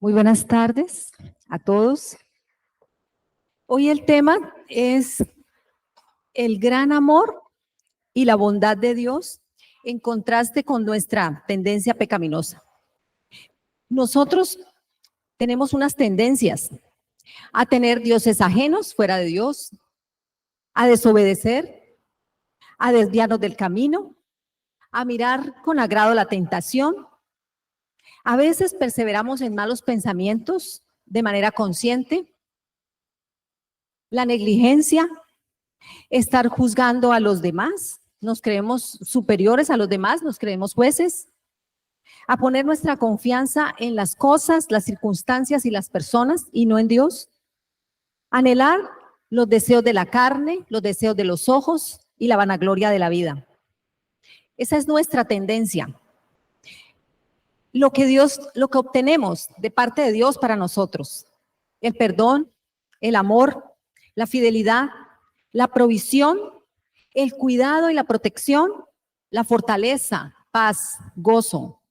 Muy buenas tardes a todos. Hoy el tema es el gran amor y la bondad de Dios en contraste con nuestra tendencia pecaminosa. Nosotros tenemos unas tendencias a tener dioses ajenos fuera de Dios, a desobedecer, a desviarnos del camino, a mirar con agrado la tentación. A veces perseveramos en malos pensamientos de manera consciente, la negligencia, estar juzgando a los demás, nos creemos superiores a los demás, nos creemos jueces, a poner nuestra confianza en las cosas, las circunstancias y las personas y no en Dios, anhelar los deseos de la carne, los deseos de los ojos y la vanagloria de la vida. Esa es nuestra tendencia. Lo que obtenemos de parte de Dios para nosotros, el perdón, el amor, la fidelidad, la provisión, el cuidado y la protección, la fortaleza, paz, gozo,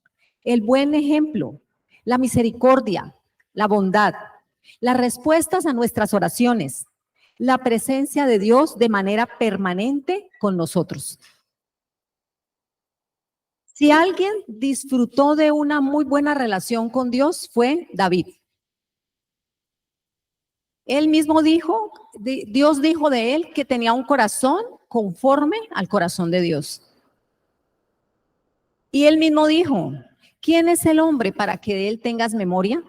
el buen ejemplo, la misericordia, la bondad, las respuestas a nuestras oraciones, la presencia de Dios de manera permanente con nosotros. Si alguien disfrutó de una muy buena relación con Dios, fue David. Él mismo dijo, Dios dijo de él que tenía un corazón conforme al corazón de Dios. Y él mismo dijo, ¿quién es el hombre para que de él tengas memoria?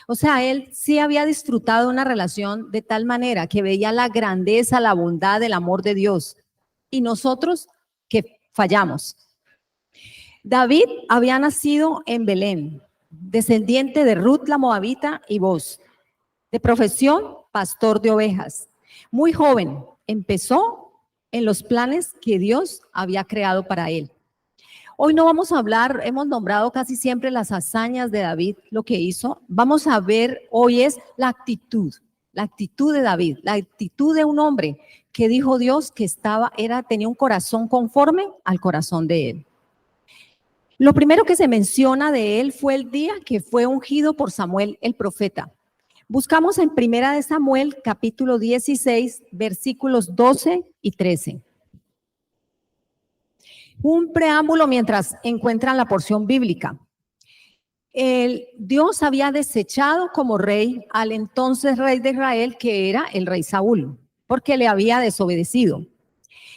O sea, él sí había disfrutado una relación de tal manera que veía la grandeza, la bondad, el amor de Dios. Y nosotros que fallamos. David había nacido en Belén, descendiente de Ruth la Moabita y Boz. De profesión, pastor de ovejas. Muy joven, empezó en los planes que Dios había creado para él. Hoy no vamos a hablar, hemos nombrado casi siempre las hazañas de David, lo que hizo. Vamos a ver hoy es la actitud de David, la actitud de un hombre que dijo Dios que tenía un corazón conforme al corazón de él. Lo primero que se menciona de él fue el día que fue ungido por Samuel el profeta. Buscamos en Primera de Samuel, capítulo 16, versículos 12 y 13. Un preámbulo mientras encuentran la porción bíblica. Dios había desechado como rey al entonces rey de Israel, que era el rey Saúl, porque le había desobedecido.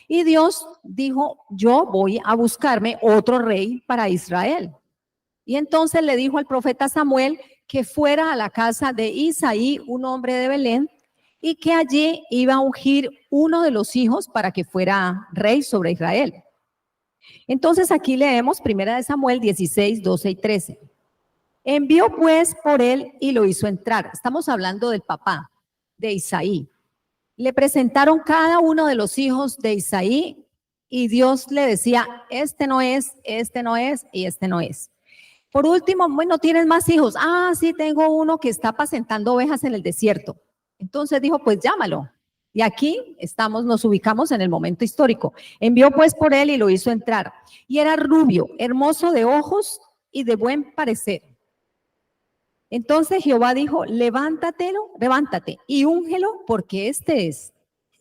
Y Dios dijo, yo voy a buscarme otro rey para Israel. Y entonces le dijo al profeta Samuel que fuera a la casa de Isaí, un hombre de Belén, y que allí iba a ungir uno de los hijos para que fuera rey sobre Israel. Entonces aquí leemos 1 Samuel 16, 12 y 13. Envió pues por él y lo hizo entrar. Estamos hablando del papá de Isaí. Le presentaron cada uno de los hijos de Isaí y Dios le decía, este no es y este no es. Por último, bueno, ¿tienes más hijos? Ah, sí, tengo uno que está apacentando ovejas en el desierto. Entonces dijo, pues llámalo. Y aquí nos ubicamos en el momento histórico. Envió pues por él y lo hizo entrar. Y era rubio, hermoso de ojos y de buen parecer. Entonces Jehová dijo, levántate y úngelo porque este es.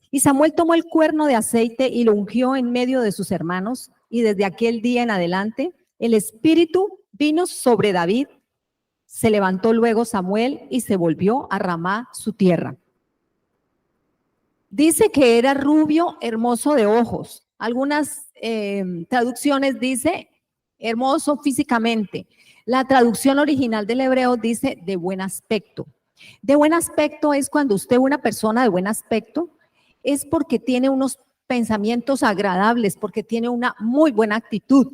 Y Samuel tomó el cuerno de aceite y lo ungió en medio de sus hermanos. Y desde aquel día en adelante, el Espíritu vino sobre David. Se levantó luego Samuel y se volvió a Ramá, su tierra. Dice que era rubio, hermoso de ojos. Algunas traducciones dice hermoso físicamente. La traducción original del hebreo dice de buen aspecto. De buen aspecto es cuando usted, una persona de buen aspecto, es porque tiene unos pensamientos agradables, porque tiene una muy buena actitud.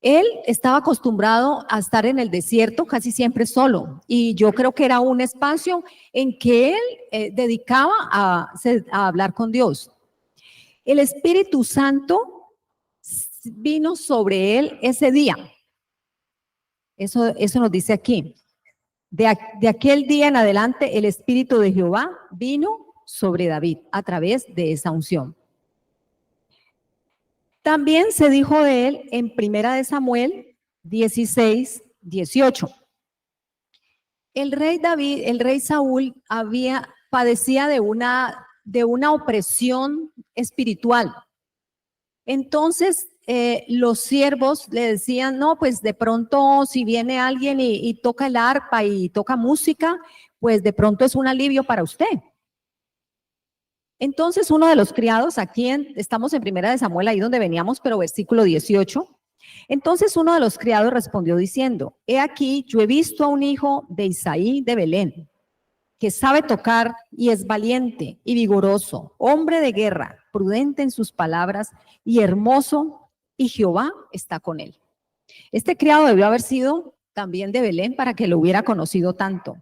Él estaba acostumbrado a estar en el desierto casi siempre solo y yo creo que era un espacio en que él dedicaba a hablar con Dios. El Espíritu Santo vino sobre él ese día. Eso nos dice aquí. De aquel día en adelante el Espíritu de Jehová vino sobre David a través de esa unción. También se dijo de él en 1 Samuel 16, 18. El rey David, el rey Saúl padecía de una opresión espiritual. Entonces, los siervos le decían, no, pues de pronto si viene alguien y toca el arpa y toca música, pues de pronto es un alivio para usted. Entonces uno de los criados, estamos en Primera de Samuel, ahí donde veníamos, pero versículo 18. Entonces uno de los criados respondió diciendo, he aquí, yo he visto a un hijo de Isaí de Belén, que sabe tocar y es valiente y vigoroso, hombre de guerra, prudente en sus palabras y hermoso, y Jehová está con él. Este criado debió haber sido también de Belén para que lo hubiera conocido tanto.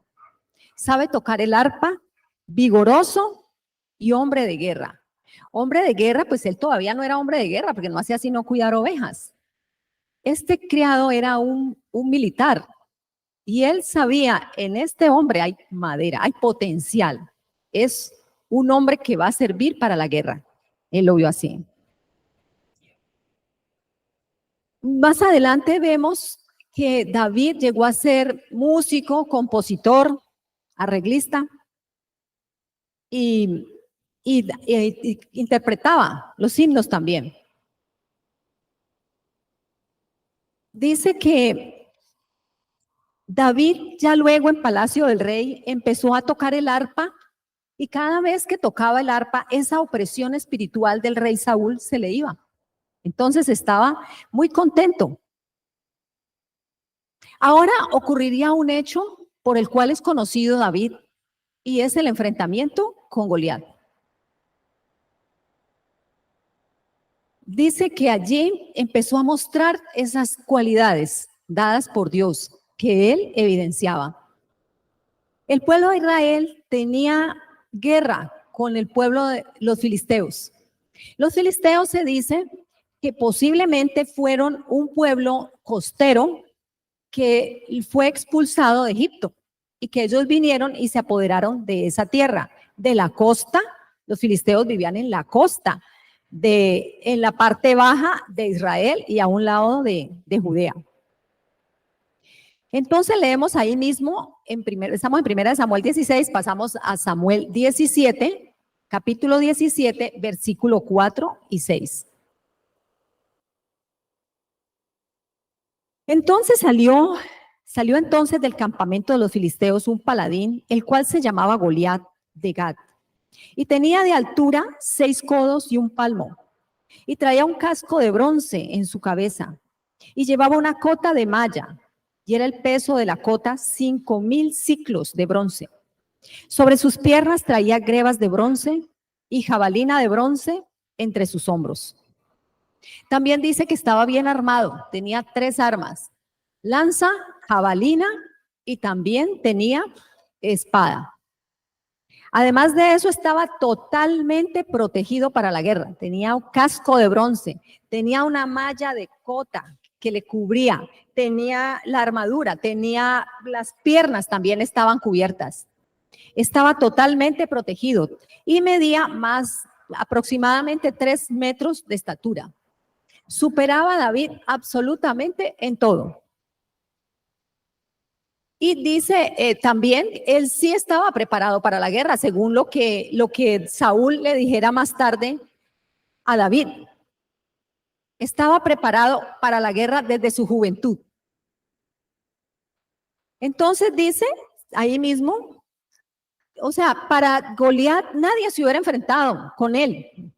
Sabe tocar el arpa, vigoroso y hombre de guerra. Hombre de guerra, pues él todavía no era hombre de guerra porque no hacía sino cuidar ovejas. Este criado era un militar y él sabía, en este hombre hay madera, hay potencial. Es un hombre que va a servir para la guerra. Él lo vio así. Más adelante vemos que David llegó a ser músico, compositor, arreglista y interpretaba los himnos también. Dice que David ya luego en Palacio del Rey empezó a tocar el arpa y cada vez que tocaba el arpa, esa opresión espiritual del rey Saúl se le iba. Entonces estaba muy contento. Ahora ocurriría un hecho por el cual es conocido David y es el enfrentamiento con Goliat. Dice que allí empezó a mostrar esas cualidades dadas por Dios que él evidenciaba. El pueblo de Israel tenía guerra con el pueblo de los filisteos. Los filisteos se dice que posiblemente fueron un pueblo costero que fue expulsado de Egipto y que ellos vinieron y se apoderaron de esa tierra, de la costa. Los filisteos vivían en la costa, en la parte baja de Israel y a un lado de Judea. Entonces leemos ahí mismo, estamos en 1 Samuel 16, pasamos a Samuel 17, capítulo 17, versículo 4 y 6. Entonces salió entonces del campamento de los filisteos un paladín, el cual se llamaba Goliat de Gat, y tenía de altura 6 codos y un palmo, y traía un casco de bronce en su cabeza, y llevaba una cota de malla, y era el peso de la cota 5,000 siclos de bronce. Sobre sus piernas traía grebas de bronce y jabalina de bronce entre sus hombros. También dice que estaba bien armado, tenía 3 armas, lanza, jabalina y también tenía espada. Además de eso, estaba totalmente protegido para la guerra. Tenía un casco de bronce, tenía una malla de cota que le cubría, tenía la armadura, tenía las piernas también estaban cubiertas. Estaba totalmente protegido y medía aproximadamente 3 metros de estatura. Superaba a David absolutamente en todo. Y dice también, él sí estaba preparado para la guerra, según lo que Saúl le dijera más tarde a David. Estaba preparado para la guerra desde su juventud. Entonces dice ahí mismo, o sea, para Goliat nadie se hubiera enfrentado con él.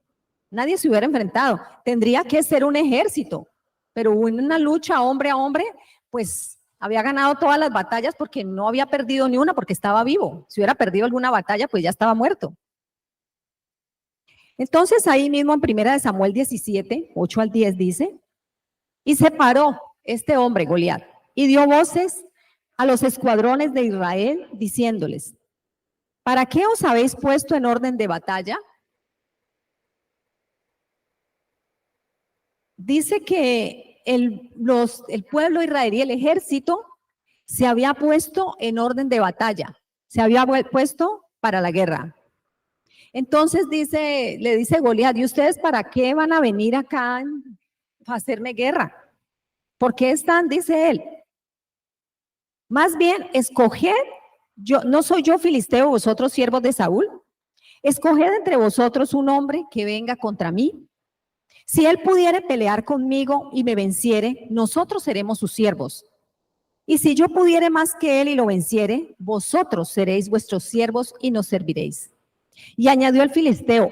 Nadie se hubiera enfrentado. Tendría que ser un ejército, pero una lucha hombre a hombre, pues había ganado todas las batallas porque no había perdido ni una porque estaba vivo. Si hubiera perdido alguna batalla, pues ya estaba muerto. Entonces ahí mismo en 1 Samuel 17, 8 al 10 dice, y se paró este hombre, Goliat, y dio voces a los escuadrones de Israel diciéndoles, ¿para qué os habéis puesto en orden de batalla? Dice que el pueblo israelí, el ejército, se había puesto en orden de batalla, se había puesto para la guerra. Entonces le dice Goliat, ¿y ustedes para qué van a venir acá a hacerme guerra? ¿Por qué están? Dice él. Más bien, escoged ¿No soy yo filisteo, vosotros siervos de Saúl? Escoged entre vosotros un hombre que venga contra mí. Si él pudiere pelear conmigo y me venciere, nosotros seremos sus siervos. Y si yo pudiere más que él y lo venciere, vosotros seréis vuestros siervos y nos serviréis. Y añadió el filisteo,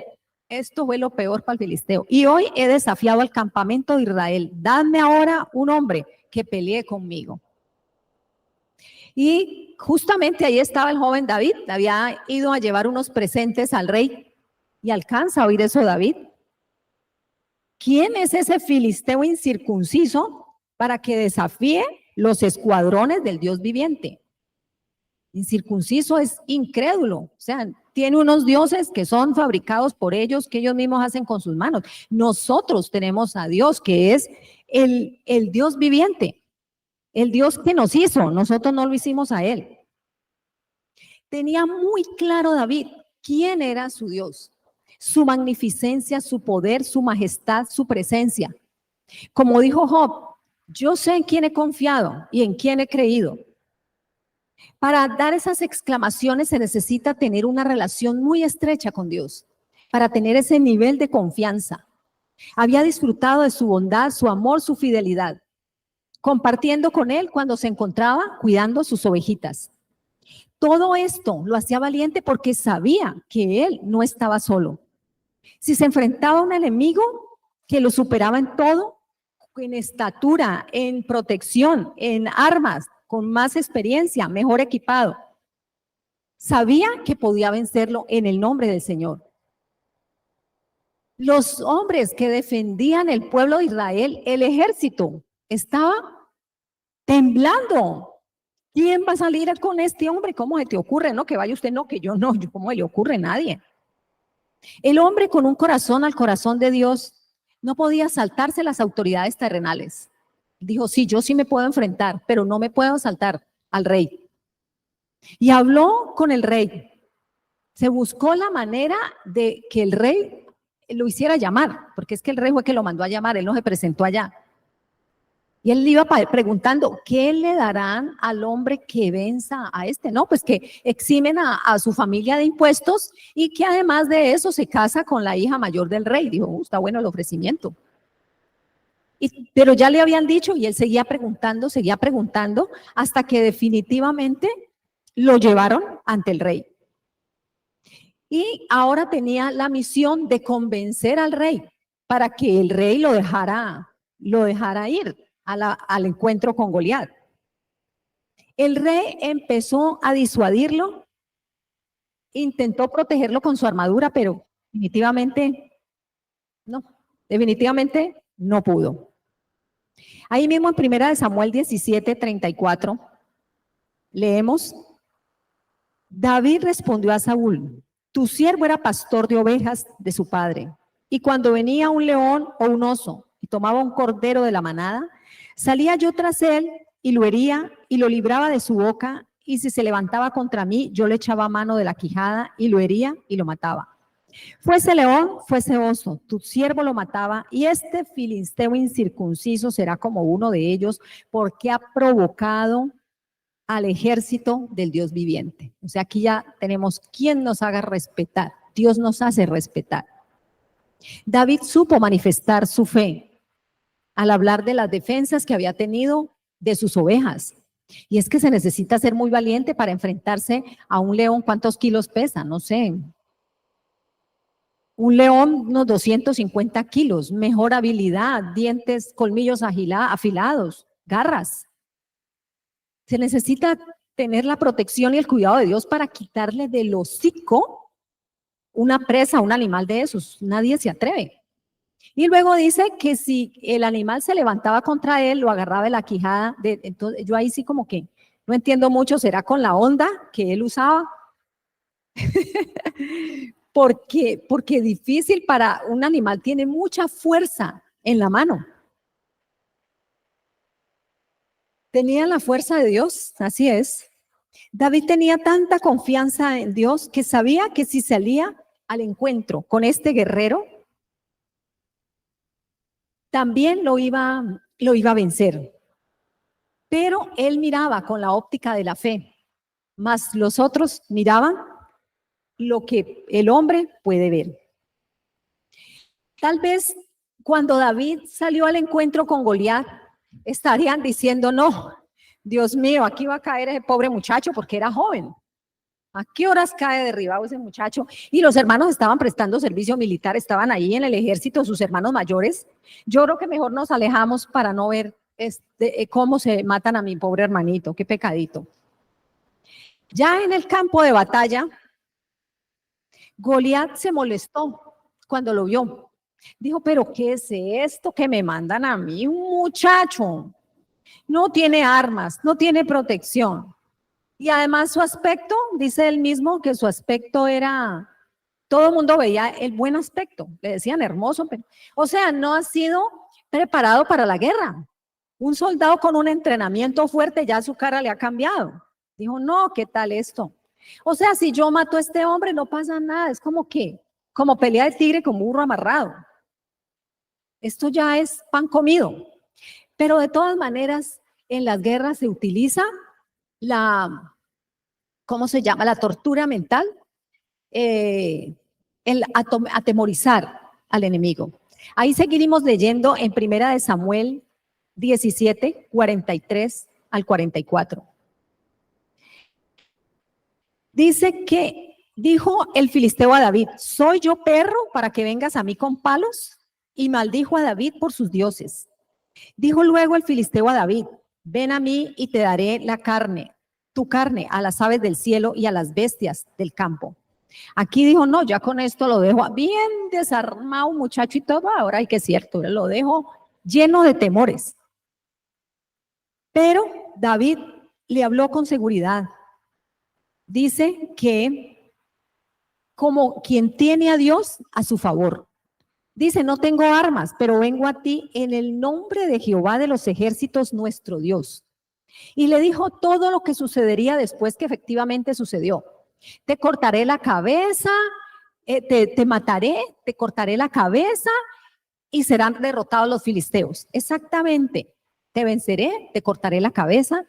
esto fue lo peor para el filisteo, y hoy he desafiado al campamento de Israel, dadme ahora un hombre que pelee conmigo. Y justamente ahí estaba el joven David, había ido a llevar unos presentes al rey, y alcanza a oír eso David. ¿Quién es ese filisteo incircunciso para que desafíe los escuadrones del Dios viviente? Incircunciso es incrédulo, o sea, tiene unos dioses que son fabricados por ellos, que ellos mismos hacen con sus manos. Nosotros tenemos a Dios, que es el Dios viviente, el Dios que nos hizo, nosotros no lo hicimos a él. Tenía muy claro David quién era su Dios, su magnificencia, su poder, su majestad, su presencia. Como dijo Job, yo sé en quién he confiado y en quién he creído. Para dar esas exclamaciones se necesita tener una relación muy estrecha con Dios, para tener ese nivel de confianza. Había disfrutado de su bondad, su amor, su fidelidad, compartiendo con él cuando se encontraba cuidando sus ovejitas. Todo esto lo hacía valiente porque sabía que él no estaba solo. Si se enfrentaba a un enemigo que lo superaba en todo, en estatura, en protección, en armas, con más experiencia, mejor equipado, sabía que podía vencerlo en el nombre del Señor. Los hombres que defendían el pueblo de Israel, el ejército, estaba temblando. ¿Quién va a salir con este hombre? ¿Cómo se te ocurre? No, que vaya usted, no, que yo no, ¿cómo le ocurre? Nadie. El hombre con un corazón al corazón de Dios no podía saltarse las autoridades terrenales. Dijo, sí, yo sí me puedo enfrentar, pero no me puedo saltar al rey. Y habló con el rey. Se buscó la manera de que el rey lo hiciera llamar, porque es que el rey fue que lo mandó a llamar, él no se presentó allá. Y él iba preguntando, ¿qué le darán al hombre que venza a este? No, pues que eximen a su familia de impuestos y que además de eso se casa con la hija mayor del rey. Dijo, está bueno el ofrecimiento. Pero ya le habían dicho y él seguía preguntando, hasta que definitivamente lo llevaron ante el rey. Y ahora tenía la misión de convencer al rey para que el rey lo dejara ir al encuentro con Goliat. El rey empezó a disuadirlo, intentó protegerlo con su armadura, pero definitivamente no pudo. Ahí mismo en 1 Samuel 17:34 leemos, David respondió a Saúl, tu siervo era pastor de ovejas de su padre, y cuando venía un león o un oso y tomaba un cordero de la manada, salía yo tras él y lo hería y lo libraba de su boca, y si se levantaba contra mí, yo le echaba mano de la quijada y lo hería y lo mataba. Fuese león, fuese oso, tu siervo lo mataba, y este filisteo incircunciso será como uno de ellos, porque ha provocado al ejército del Dios viviente. O sea, aquí ya tenemos quien nos haga respetar. Dios nos hace respetar. David supo manifestar su fe al hablar de las defensas que había tenido de sus ovejas. Y es que se necesita ser muy valiente para enfrentarse a un león. ¿Cuántos kilos pesa? No sé. Un león, unos 250 kilos, mejor habilidad, dientes, colmillos afilados, garras. Se necesita tener la protección y el cuidado de Dios para quitarle del hocico una presa, un animal de esos. Nadie se atreve. Y luego dice que si el animal se levantaba contra él, lo agarraba de la quijada. Entonces, yo ahí sí como que no entiendo mucho, ¿será con la onda que él usaba? Porque difícil para un animal, tiene mucha fuerza en la mano. Tenía la fuerza de Dios, así es. David tenía tanta confianza en Dios que sabía que si salía al encuentro con este guerrero, también lo iba a vencer. Pero él miraba con la óptica de la fe. mas los otros miraban lo que el hombre puede ver. Tal vez cuando David salió al encuentro con Goliat, estarían diciendo, no, Dios mío, aquí va a caer ese pobre muchacho porque era joven. ¿A qué horas cae derribado ese muchacho? Y los hermanos estaban prestando servicio militar, estaban ahí en el ejército, sus hermanos mayores. Yo creo que mejor nos alejamos para no ver cómo se matan a mi pobre hermanito, qué pecadito. Ya en el campo de batalla, Goliat se molestó cuando lo vio. Dijo, pero ¿qué es esto que me mandan a mí? Un muchacho. No tiene armas, no tiene protección. Y además su aspecto, dice él mismo que su aspecto era, todo el mundo veía el buen aspecto, le decían hermoso, pero, o sea, no ha sido preparado para la guerra. Un soldado con un entrenamiento fuerte, ya su cara le ha cambiado. Dijo, no, ¿qué tal esto? O sea, si yo mato a este hombre, no pasa nada, es como que, como pelea de tigre con burro amarrado. Esto ya es pan comido. Pero de todas maneras, en las guerras se utiliza ¿cómo se llama? La tortura mental, el atemorizar al enemigo. Ahí seguiremos leyendo en Primera de Samuel 17, 43 al 44. Dice que dijo el filisteo a David, ¿soy yo perro para que vengas a mí con palos? Y maldijo a David por sus dioses. Dijo luego el filisteo a David, ven a mí y te daré la carne, tu carne, a las aves del cielo y a las bestias del campo. Aquí dijo, no, ya con esto lo dejo bien desarmado, muchacho y todo, ahora hay que es cierto, lo dejo lleno de temores. Pero David le habló con seguridad. Dice que como quien tiene a Dios a su favor. Dice, no tengo armas, pero vengo a ti en el nombre de Jehová de los ejércitos, nuestro Dios. Y le dijo todo lo que sucedería después que efectivamente sucedió. Te cortaré la cabeza, te mataré, te cortaré la cabeza y serán derrotados los filisteos. Exactamente, te venceré, te cortaré la cabeza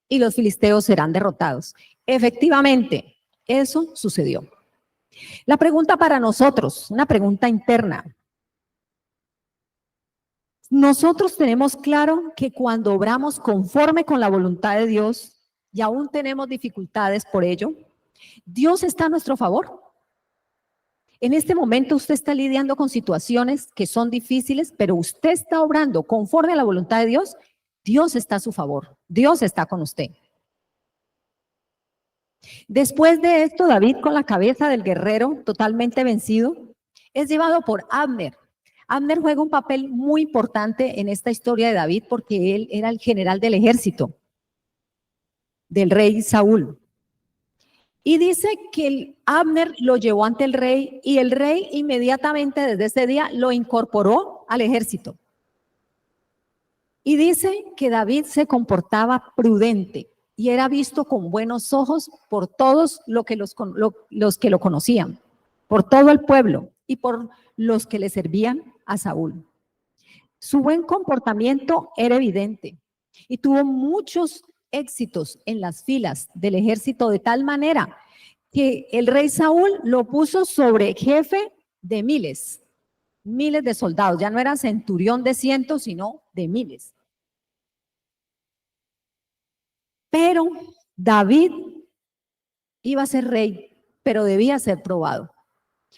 y los filisteos serán derrotados. Efectivamente, eso sucedió. La pregunta para nosotros, una pregunta interna. Nosotros tenemos claro que cuando obramos conforme con la voluntad de Dios y aún tenemos dificultades por ello, Dios está a nuestro favor. En este momento usted está lidiando con situaciones que son difíciles, pero usted está obrando conforme a la voluntad de Dios. Dios está a su favor. Dios está con usted. Después de esto, David, con la cabeza del guerrero totalmente vencido, es llevado por Abner. Abner juega un papel muy importante en esta historia de David porque él era el general del ejército del rey Saúl. Y dice que Abner lo llevó ante el rey y el rey inmediatamente desde ese día lo incorporó al ejército. Y dice que David se comportaba prudente y era visto con buenos ojos por todos los que lo conocían, por todo el pueblo y por los que le servían a Saúl. Su buen comportamiento era evidente y tuvo muchos éxitos en las filas del ejército de tal manera que el rey Saúl lo puso sobre jefe de miles de soldados. Ya no era centurión de cientos, sino de miles. Pero David iba a ser rey, pero debía ser probado.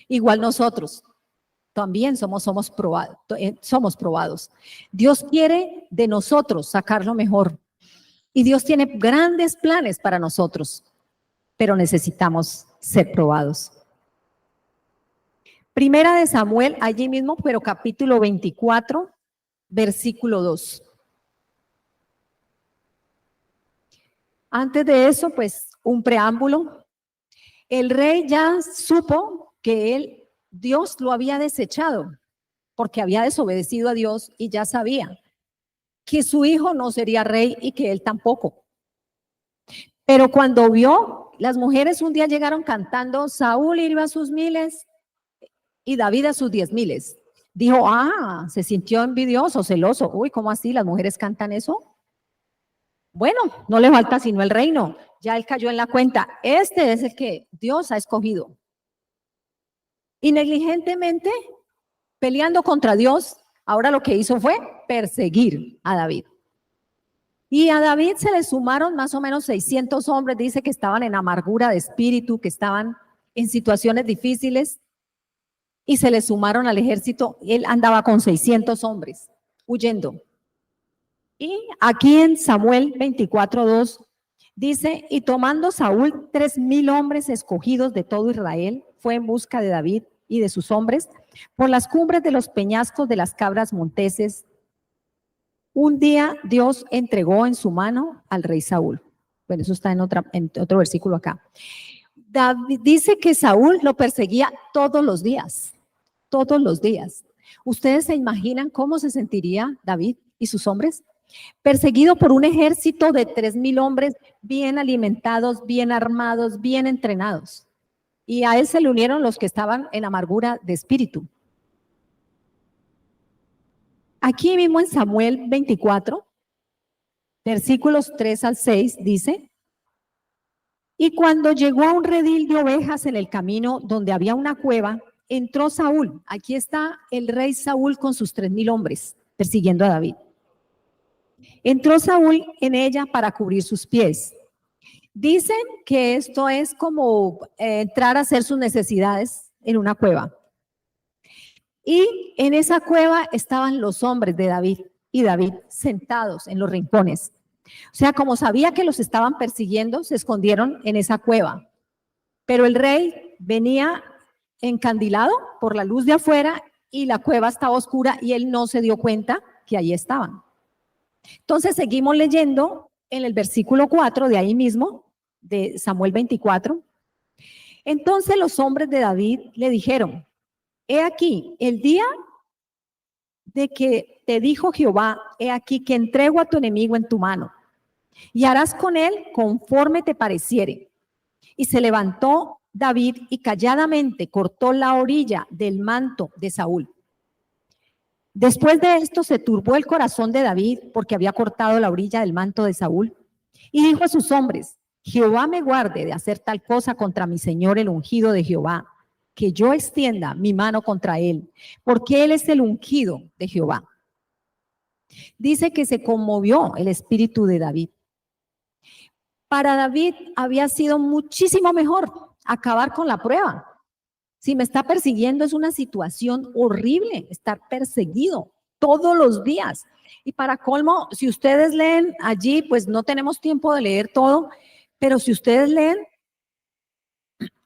Igual nosotros también somos probados. Dios quiere de nosotros sacar lo mejor. Y Dios tiene grandes planes para nosotros, pero necesitamos ser probados. Primera de Samuel, allí mismo, pero capítulo 24, versículo 2. Antes de eso, pues, un preámbulo. El rey ya supo que Dios lo había desechado, porque había desobedecido a Dios y ya sabía que su hijo no sería rey y que él tampoco. Pero cuando vio, las mujeres un día llegaron cantando, Saúl iba a sus miles y David a sus 10,000. Dijo, se sintió envidioso, celoso. Uy, ¿cómo así? ¿Las mujeres cantan eso? Bueno, no le falta sino el reino. Ya él cayó en la cuenta. Este es el que Dios ha escogido. Y negligentemente, peleando contra Dios, ahora lo que hizo fue perseguir a David. Y a David se le sumaron más o menos 600 hombres, dice que estaban en amargura de espíritu, que estaban en situaciones difíciles, y se le sumaron al ejército. Él andaba con 600 hombres, huyendo. Y aquí en Samuel 24:2 dice, y tomando Saúl 3,000 hombres escogidos de todo Israel, fue en busca de David y de sus hombres por las cumbres de los peñascos de las cabras monteses. Un día Dios entregó en su mano al rey Saúl. Bueno, eso está en otro versículo acá. David dice que Saúl lo perseguía todos los días, todos los días. ¿Ustedes se imaginan cómo se sentiría David y sus hombres? Perseguido por un ejército de 3,000 hombres bien alimentados, bien armados, bien entrenados. Y a él se le unieron los que estaban en amargura de espíritu. Aquí mismo en Samuel 24, versículos 3 al 6, dice, y cuando llegó a un redil de ovejas en el camino donde había una cueva, entró Saúl. Aquí está el rey Saúl con sus 3,000 hombres persiguiendo a David. Entró Saúl en ella para cubrir sus pies. Dicen que esto es como entrar a hacer sus necesidades en una cueva. Y en esa cueva estaban los hombres de David y David sentados en los rincones. O sea, como sabía que los estaban persiguiendo, se escondieron en esa cueva. Pero el rey venía encandilado por la luz de afuera y la cueva estaba oscura y él no se dio cuenta que allí estaban. Entonces seguimos leyendo en el versículo 4 de ahí mismo, de Samuel 24. Entonces los hombres de David le dijeron, he aquí, el día de que te dijo Jehová, he aquí que entrego a tu enemigo en tu mano, y harás con él conforme te pareciere. Y se levantó David y calladamente cortó la orilla del manto de Saúl. Después de esto se turbó el corazón de David porque había cortado la orilla del manto de Saúl, y dijo a sus hombres, Jehová me guarde de hacer tal cosa contra mi señor el ungido de Jehová, que yo extienda mi mano contra él, porque él es el ungido de Jehová. Dice que se conmovió el espíritu de David. Para David había sido muchísimo mejor acabar con la prueba. Si me está persiguiendo es una situación horrible, estar perseguido todos los días. Y para colmo, si ustedes leen allí, pues no tenemos tiempo de leer todo, pero si ustedes leen,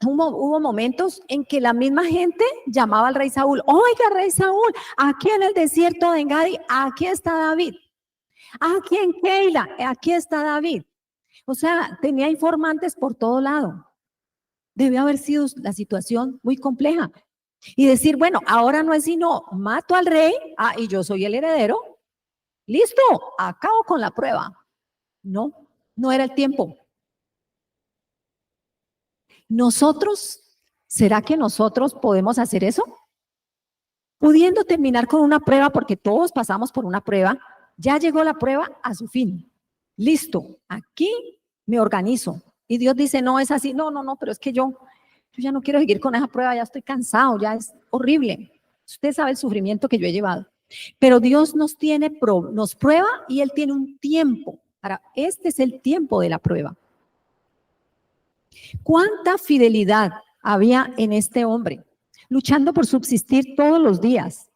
hubo momentos en que la misma gente llamaba al rey Saúl, oiga, rey Saúl, aquí en el desierto de Engadi, aquí está David. Aquí en Keila, aquí está David. O sea, tenía informantes por todo lado. Debe haber sido la situación muy compleja. Y decir, bueno, ahora no es sino mato al rey, y yo soy el heredero. Listo, acabo con la prueba. No, no era el tiempo. ¿Será que nosotros podemos hacer eso? Pudiendo terminar con una prueba, porque todos pasamos por una prueba, ya llegó la prueba a su fin. Listo, aquí me organizo. Y Dios dice, no es así, no, pero es que yo ya no quiero seguir con esa prueba, ya estoy cansado, ya es horrible. Usted sabe el sufrimiento que yo he llevado. Pero Dios nos prueba y Él tiene un tiempo. Este es el tiempo de la prueba. ¿Cuánta fidelidad había en este hombre? Luchando por subsistir todos los días.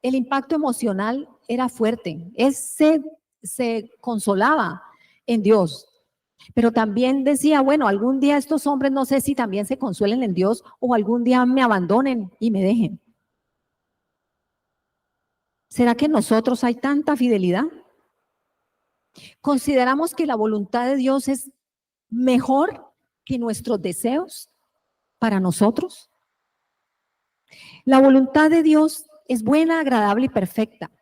El impacto emocional era fuerte. Él se consolaba en Dios. Pero también decía, bueno, algún día estos hombres no sé si también se consuelen en Dios o algún día me abandonen y me dejen. ¿Será que en nosotros hay tanta fidelidad? ¿Consideramos que la voluntad de Dios es mejor que nuestros deseos para nosotros? La voluntad de Dios es buena, agradable y perfecta,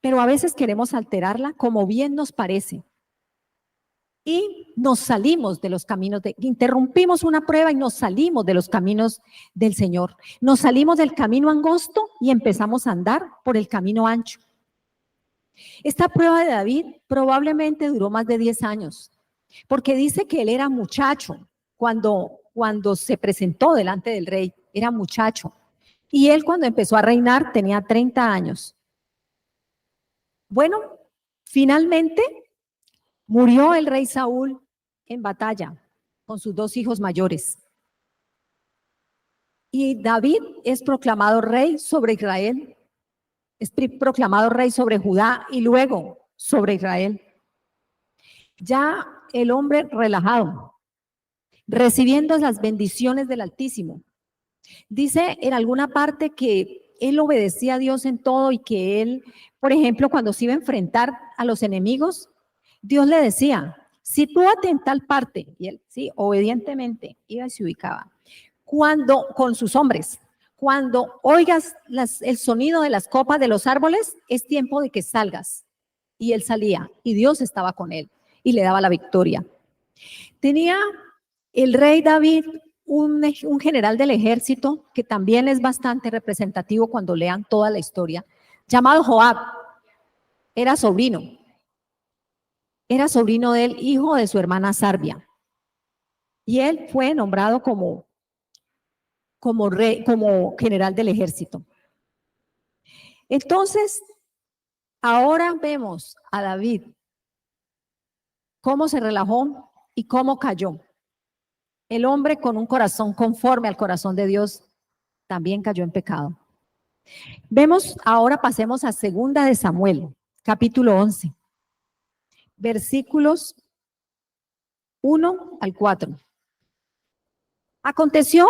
pero a veces queremos alterarla como bien nos parece. Y nos salimos de los caminos, interrumpimos una prueba y nos salimos de los caminos del Señor. Nos salimos del camino angosto y empezamos a andar por el camino ancho. Esta prueba de David probablemente duró más de 10 años, porque dice que él era muchacho cuando se presentó delante del rey, era muchacho. Y él cuando empezó a reinar tenía 30 años. Bueno, finalmente murió el rey Saúl en batalla con sus 2 hijos mayores. Y David es proclamado rey sobre Israel, es proclamado rey sobre Judá y luego sobre Israel. Ya el hombre relajado, recibiendo las bendiciones del Altísimo. Dice en alguna parte que él obedecía a Dios en todo y que él, por ejemplo, cuando se iba a enfrentar a los enemigos, Dios le decía, sitúate en tal parte, y él, sí, obedientemente iba y se ubicaba. Cuando, con sus hombres, cuando oigas el sonido de las copas de los árboles, es tiempo de que salgas. Y él salía, y Dios estaba con él, y le daba la victoria. Tenía el rey David un general del ejército, que también es bastante representativo cuando lean toda la historia, llamado Joab. Era sobrino del hijo de su hermana Sarbia. Y él fue nombrado como general del ejército. Entonces, ahora vemos a David cómo se relajó y cómo cayó. El hombre con un corazón conforme al corazón de Dios también cayó en pecado. Vemos, ahora pasemos a 2 de Samuel, capítulo 11, versículos 1 al 4. Aconteció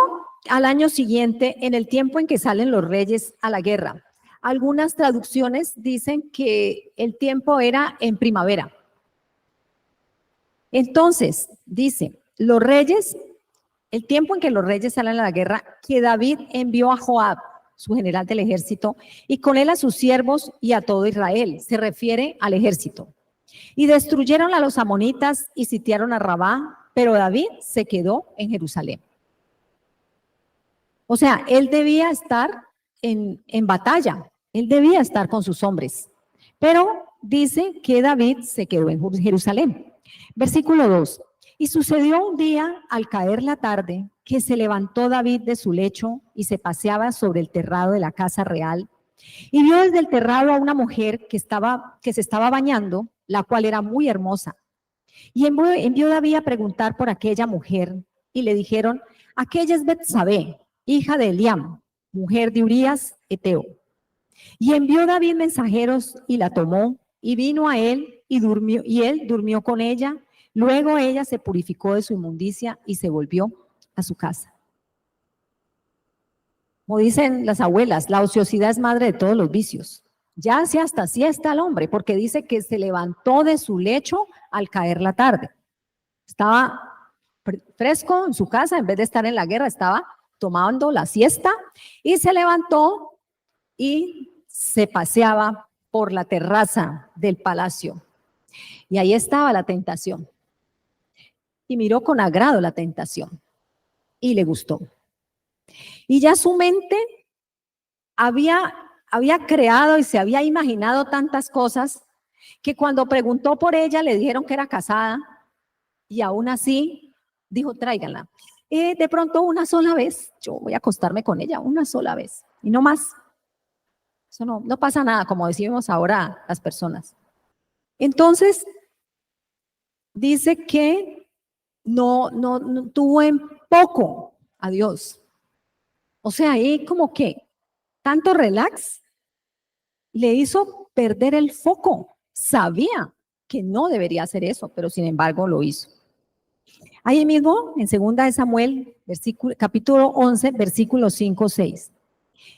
al año siguiente, en el tiempo en que salen los reyes a la guerra. Algunas traducciones dicen que el tiempo era en primavera. Entonces, dice, los reyes, el tiempo en que los reyes salen a la guerra, que David envió a Joab, su general del ejército, y con él a sus siervos y a todo Israel. Se refiere al ejército. Y destruyeron a los amonitas y sitiaron a Rabá, pero David se quedó en Jerusalén. O sea, él debía estar en batalla, él debía estar con sus hombres, pero dice que David se quedó en Jerusalén. Versículo 2. Y sucedió un día, al caer la tarde, que se levantó David de su lecho y se paseaba sobre el terrado de la casa real, y vio desde el terrado a una mujer que se estaba bañando, la cual era muy hermosa. Y envió David a preguntar por aquella mujer, y le dijeron, aquella es Betsabé, hija de Eliam, mujer de Urías, Eteo. Y envió David mensajeros y la tomó, y vino a él, y él durmió con ella. Luego ella se purificó de su inmundicia y se volvió a su casa. Como dicen las abuelas, la ociosidad es madre de todos los vicios. Ya hace hasta siesta el hombre, porque dice que se levantó de su lecho al caer la tarde. Estaba fresco en su casa, en vez de estar en la guerra, estaba tomando la siesta y se levantó y se paseaba por la terraza del palacio. Y ahí estaba la tentación. Y miró con agrado la tentación y le gustó. Y ya su mente había creado y se había imaginado tantas cosas que cuando preguntó por ella le dijeron que era casada y aún así dijo, tráiganla. De pronto una sola vez, yo voy a acostarme con ella una sola vez y no más. Eso no pasa nada, como decimos ahora las personas. Entonces, dice que no tuvo en poco a Dios. O sea, ahí como que tanto relax le hizo perder el foco. Sabía que no debería hacer eso, pero sin embargo lo hizo. Ahí mismo, en 2 de Samuel, capítulo 11, versículos 5, 6.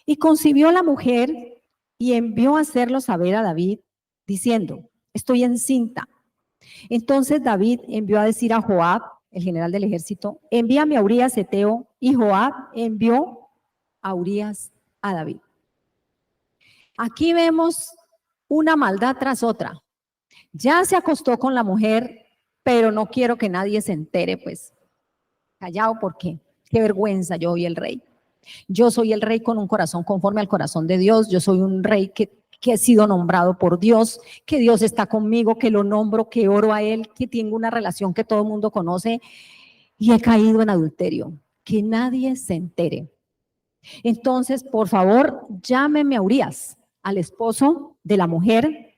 Y concibió la mujer y envió a hacerlo saber a David, diciendo, estoy encinta. Entonces David envió a decir a Joab, el general del ejército, envíame a Urías Eteo, y Joab envió a Urías a David. Aquí vemos una maldad tras otra. Ya se acostó con la mujer, pero no quiero que nadie se entere, pues, callado, porque qué vergüenza, yo soy el rey. Yo soy el rey con un corazón conforme al corazón de Dios, yo soy un rey que que he sido nombrado por Dios, que Dios está conmigo, que lo nombro, que oro a Él, que tengo una relación que todo el mundo conoce y he caído en adulterio. Que nadie se entere. Entonces, por favor, llámeme a Urías, al esposo de la mujer,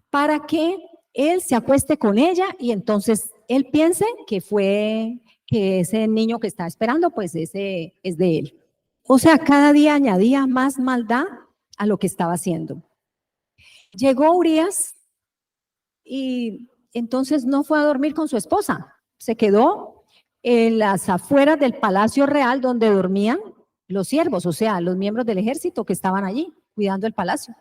para que él se acueste con ella y entonces él piense que ese niño que está esperando, pues ese es de él. O sea, cada día añadía más maldad a lo que estaba haciendo. Llegó Urías y entonces no fue a dormir con su esposa, se quedó en las afueras del palacio real donde dormían los siervos, o sea, los miembros del ejército que estaban allí cuidando el palacio.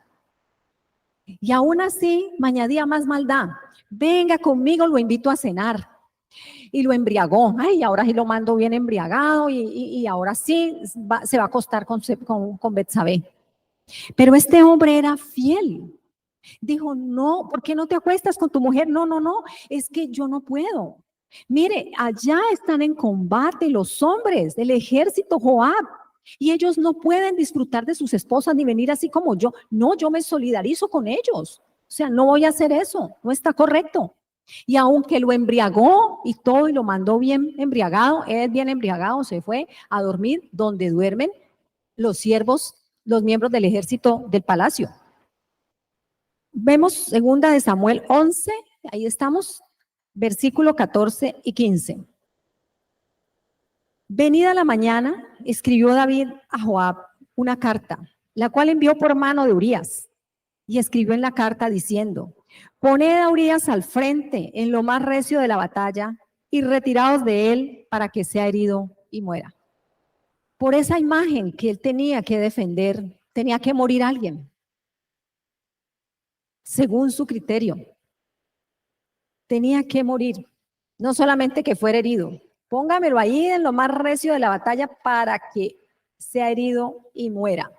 Y aún así me añadía más maldad. Venga conmigo, lo invito a cenar. Y lo embriagó. Ay, ahora sí lo mando bien embriagado y ahora sí se va a acostar con Betsabé. Pero este hombre era fiel. Dijo, no, ¿por qué no te acuestas con tu mujer? No, no, no, es que yo no puedo. Mire, allá están en combate los hombres del ejército Joab y ellos no pueden disfrutar de sus esposas ni venir así como yo. No, yo me solidarizo con ellos. O sea, no voy a hacer eso, no está correcto. Y aunque lo embriagó y todo y lo mandó bien embriagado, él bien embriagado se fue a dormir donde duermen los siervos, los miembros del ejército del palacio. Vemos segunda de Samuel 11, ahí estamos, versículo 14 y 15. Venida la mañana, escribió David a Joab una carta, la cual envió por mano de Urías, y escribió en la carta diciendo, poned a Urías al frente en lo más recio de la batalla y retiraos de él para que sea herido y muera. Por esa imagen que él tenía que defender, tenía que morir alguien, según su criterio. Tenía que morir, no solamente que fuera herido. Póngamelo ahí en lo más recio de la batalla para que sea herido y muera.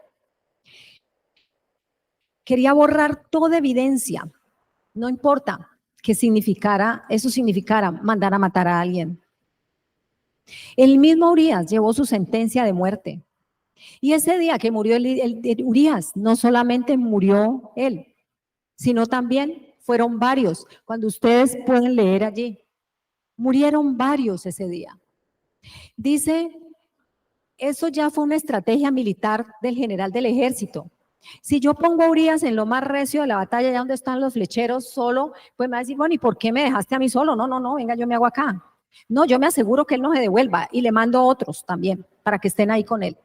Quería borrar toda evidencia, no importa que eso significara mandar a matar a alguien. El mismo Urías llevó su sentencia de muerte. Y ese día que murió el Urías, no solamente murió él, sino también fueron varios. Cuando ustedes pueden leer allí, murieron varios ese día. Dice, eso ya fue una estrategia militar del general del ejército. Si yo pongo a Urías en lo más recio de la batalla, allá donde están los flecheros solo, pues me va a decir, bueno, ¿y por qué me dejaste a mí solo? No, no, no, venga, yo me hago acá. No, yo me aseguro que él no se devuelva y le mando otros también para que estén ahí con él.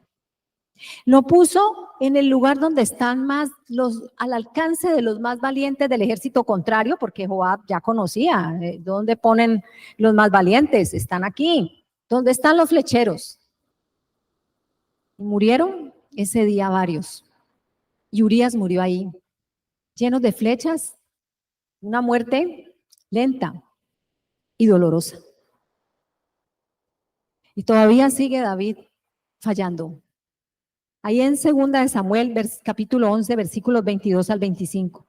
Lo puso en el lugar donde están al alcance de los más valientes del ejército contrario, porque Joab ya conocía dónde ponen los más valientes, están aquí, donde están los flecheros. Y murieron ese día varios. Y Urías murió ahí, llenos de flechas, una muerte lenta y dolorosa. Y todavía sigue David fallando. Ahí en segunda de Samuel, capítulo 11, versículos 22 al 25.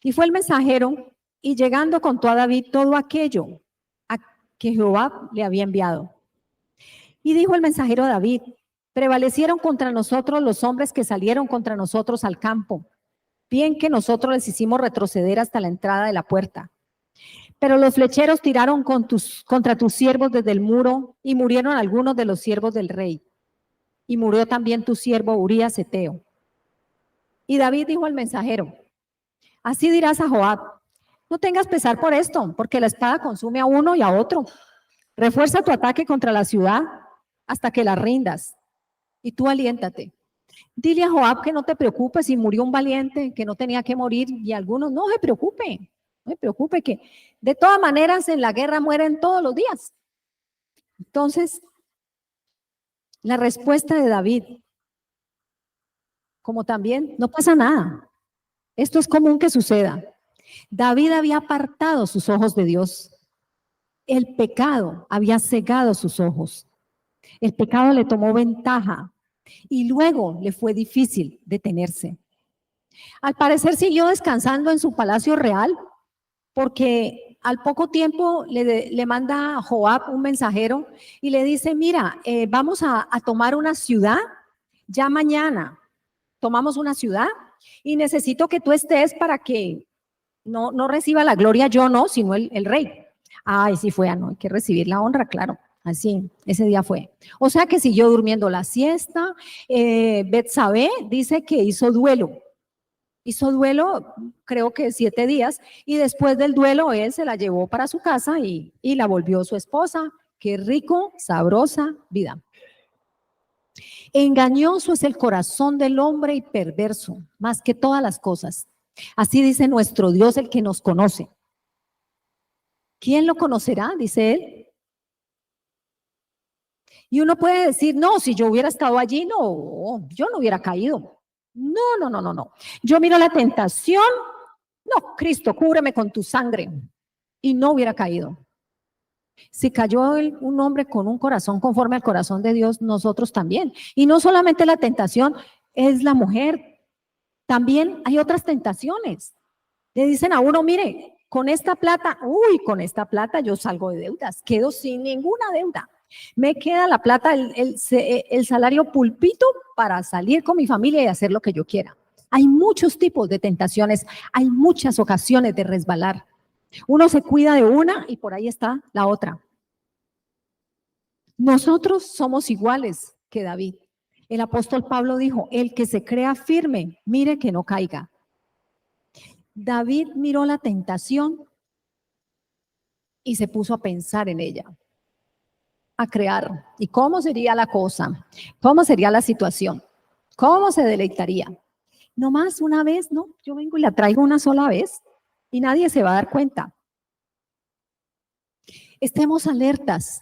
Y fue el mensajero, y llegando contó a David todo aquello a que Jehová le había enviado. Y dijo el mensajero a David, prevalecieron contra nosotros los hombres que salieron contra nosotros al campo. Bien que nosotros les hicimos retroceder hasta la entrada de la puerta. Pero los flecheros tiraron contra tus siervos desde el muro y murieron algunos de los siervos del rey. Y murió también tu siervo Urías Eteo. Y David dijo al mensajero, así dirás a Joab, no tengas pesar por esto, porque la espada consume a uno y a otro. Refuerza tu ataque contra la ciudad hasta que la rindas. Y tú aliéntate. Dile a Joab que no te preocupes si murió un valiente, que no tenía que morir, y algunos no se preocupe, que de todas maneras en la guerra mueren todos los días. Entonces, la respuesta de David, como también, no pasa nada. Esto es común que suceda. David había apartado sus ojos de Dios. El pecado había cegado sus ojos. El pecado le tomó ventaja y luego le fue difícil detenerse. Al parecer siguió descansando en su palacio real porque al poco tiempo le manda a Joab un mensajero y le dice, mira, vamos a tomar una ciudad ya mañana. Tomamos una ciudad y necesito que tú estés para que no reciba la gloria yo no, sino el rey. Ay, sí fue, no, hay que recibir la honra, claro. Así, ese día fue. O sea que siguió durmiendo la siesta. Betsabé dice que hizo duelo. Hizo duelo, creo que 7 días, y después del duelo él se la llevó para su casa y la volvió su esposa. Qué rico, sabrosa vida. Engañoso es el corazón del hombre y perverso, más que todas las cosas. Así dice nuestro Dios, el que nos conoce. ¿Quién lo conocerá? Dice él. Y uno puede decir, no, si yo hubiera estado allí, no, yo no hubiera caído. No. Yo miro la tentación, no, Cristo, cúbreme con tu sangre. Y no hubiera caído. Si cayó un hombre con un corazón conforme al corazón de Dios, nosotros también. Y no solamente la tentación es la mujer, también hay otras tentaciones. Le dicen a uno, mire, con esta plata yo salgo de deudas, quedo sin ninguna deuda. Me queda la plata, el salario pulpito para salir con mi familia y hacer lo que yo quiera. Hay muchos tipos de tentaciones, hay muchas ocasiones de resbalar. Uno se cuida de una y por ahí está la otra. Nosotros somos iguales que David. El apóstol Pablo dijo, el que se crea firme, mire que no caiga. David miró la tentación y se puso a pensar en ella, a crear. ¿Y cómo sería la cosa? ¿Cómo sería la situación? ¿Cómo se deleitaría? No más una vez, ¿no? Yo vengo y la traigo una sola vez y nadie se va a dar cuenta. Estemos alertas.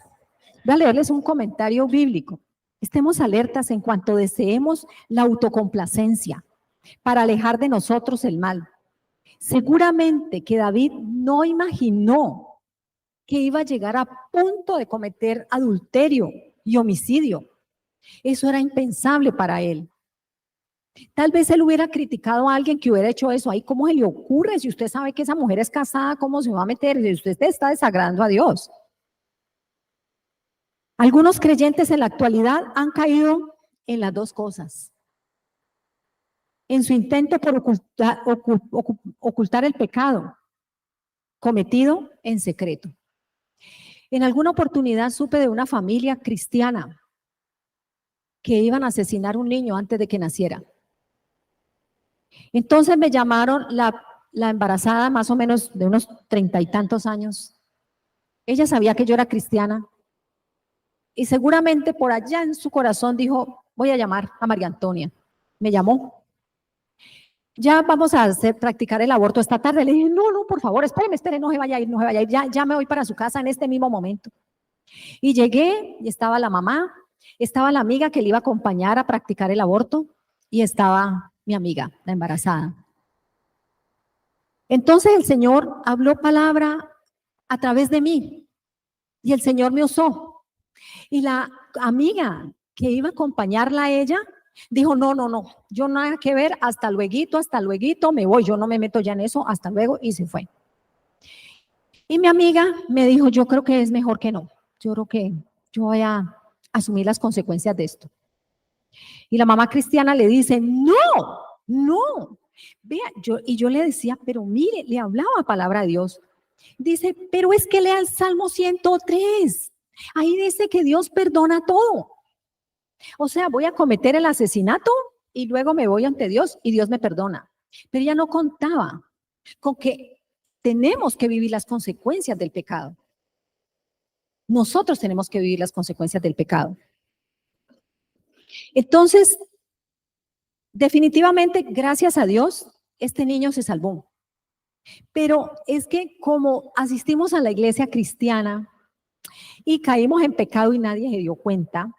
Voy a leerles un comentario bíblico. Estemos alertas en cuanto deseemos la autocomplacencia para alejar de nosotros el mal. Seguramente que David no imaginó que iba a llegar a punto de cometer adulterio y homicidio. Eso era impensable para él. Tal vez él hubiera criticado a alguien que hubiera hecho eso. Ay, ¿cómo se le ocurre? Si usted sabe que esa mujer es casada, ¿cómo se va a meter? Si usted está desagradando a Dios. Algunos creyentes en la actualidad han caído en las dos cosas. En su intento por ocultar el pecado cometido en secreto. En alguna oportunidad supe de una familia cristiana que iban a asesinar a un niño antes de que naciera. Entonces me llamaron la embarazada, más o menos de unos 30 y tantos años. Ella sabía que yo era cristiana y seguramente por allá en su corazón dijo, voy a llamar a María Antonia. Me llamó. Ya vamos a practicar el aborto esta tarde. Le dije, no, por favor, espere, no se vaya a ir, ya me voy para su casa en este mismo momento. Y llegué y estaba la mamá, estaba la amiga que le iba a acompañar a practicar el aborto y estaba mi amiga, la embarazada. Entonces el Señor habló palabra a través de mí y el Señor me usó. Y la amiga que iba a acompañarla a ella dijo, no, yo nada que ver, hasta luego, me voy, yo no me meto ya en eso, hasta luego, y se fue. Y mi amiga me dijo, yo creo que es mejor que no, yo creo que yo voy a asumir las consecuencias de esto. Y la mamá cristiana le dice, no, vea, yo le decía, pero mire, le hablaba palabra de Dios. Dice, pero es que lea el Salmo 103, ahí dice que Dios perdona todo. O sea, voy a cometer el asesinato y luego me voy ante Dios y Dios me perdona. Pero ella no contaba con que tenemos que vivir las consecuencias del pecado. Nosotros tenemos que vivir las consecuencias del pecado. Entonces, definitivamente, gracias a Dios, este niño se salvó. Pero es que como asistimos a la iglesia cristiana y caímos en pecado y nadie se dio cuenta,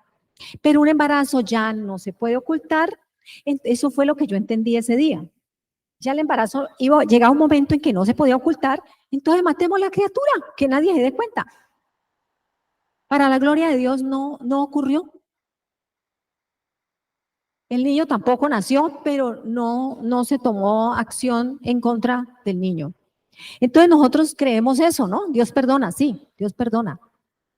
pero un embarazo ya no se puede ocultar. Eso fue lo que yo entendí ese día. Ya el embarazo llegaba un momento en que no se podía ocultar, entonces matemos a la criatura, que nadie se dé cuenta. Para la gloria de Dios no ocurrió. El niño tampoco nació, pero no se tomó acción en contra del niño. Entonces nosotros creemos eso, ¿no? Dios perdona, sí, Dios perdona.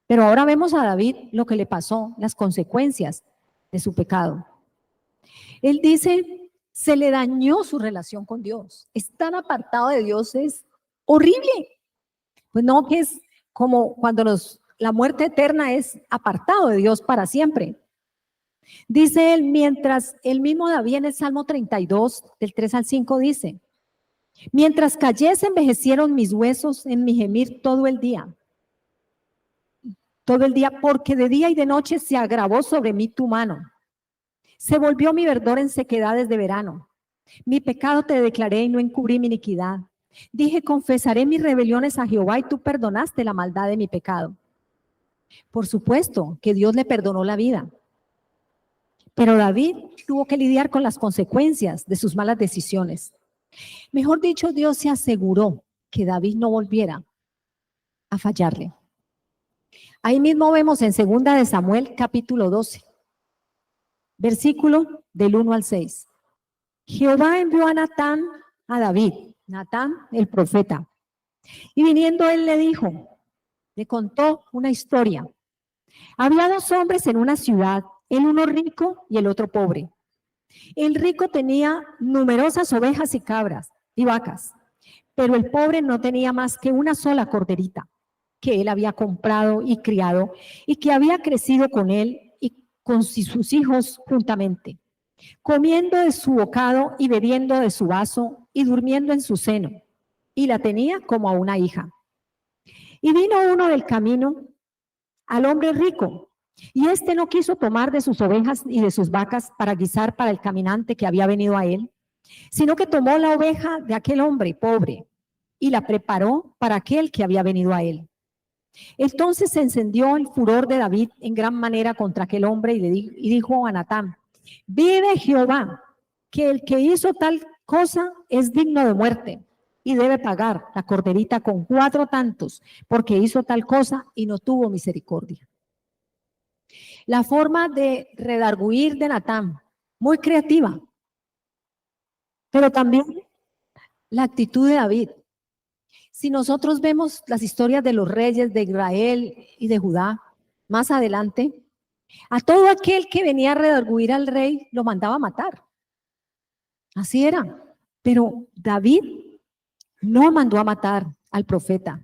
Pero ahora vemos a David lo que le pasó, las consecuencias de su pecado. Él dice Se le dañó su relación con Dios. Estar apartado de Dios es horrible. Pues no, que es como cuando la muerte eterna es apartado de Dios para siempre. Dice él, mientras el mismo David en el Salmo 32, del 3 al 5 dice, mientras callé se envejecieron mis huesos en mi gemir todo el día, porque de día y de noche se agravó sobre mí tu mano. Se volvió mi verdor en sequedades de verano. Mi pecado te declaré y no encubrí mi iniquidad. Dije, confesaré mis rebeliones a Jehová y tú perdonaste la maldad de mi pecado. Por supuesto que Dios le perdonó la vida, pero David tuvo que lidiar con las consecuencias de sus malas decisiones. Mejor dicho, Dios se aseguró que David no volviera a fallarle. Ahí mismo vemos en 2 de Samuel, capítulo 12, versículo del 1 al 6. Jehová envió a Natán a David, Natán el profeta, y viniendo él le contó una historia. Había dos hombres en una ciudad, el uno rico y el otro pobre. El rico tenía numerosas ovejas y cabras y vacas, pero el pobre no tenía más que una sola corderita que él había comprado y criado y que había crecido con él y con sus hijos juntamente, comiendo de su bocado y bebiendo de su vaso y durmiendo en su seno, y la tenía como a una hija. Y vino uno del camino al hombre rico, y éste no quiso tomar de sus ovejas y de sus vacas para guisar para el caminante que había venido a él, sino que tomó la oveja de aquel hombre pobre y la preparó para aquel que había venido a él. Entonces se encendió el furor de David en gran manera contra aquel hombre y dijo a Natán, vive Jehová, que el que hizo tal cosa es digno de muerte y debe pagar la corderita con 4 tantos, porque hizo tal cosa y no tuvo misericordia. La forma de redarguir de Natán, muy creativa, pero también la actitud de David. Si nosotros vemos las historias de los reyes de Israel y de Judá, más adelante, a todo aquel que venía a redarguir al rey lo mandaba a matar. Así era. Pero David no mandó a matar al profeta.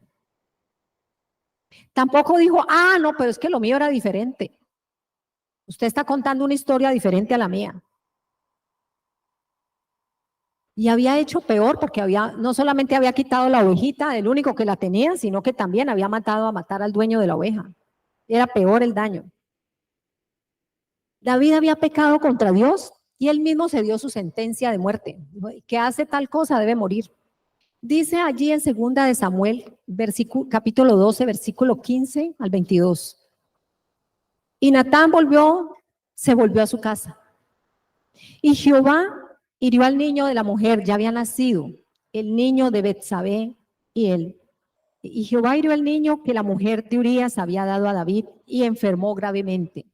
Tampoco dijo, no, pero es que lo mío era diferente. Usted está contando una historia diferente a la mía. Y había hecho peor porque no solamente había quitado la ovejita del único que la tenía, sino que también había matado a matar al dueño de la oveja. Era peor el daño. David había pecado contra Dios y él mismo se dio su sentencia de muerte. Que hace tal cosa debe morir. Dice allí en 2 de Samuel, capítulo 12, versículo 15 al 22. Y Natán se volvió a su casa. Y Jehová hirió al niño de la mujer, ya había nacido, el niño de Betsabé y él. Y Jehová hirió al niño que la mujer de Urías había dado a David y enfermó gravemente.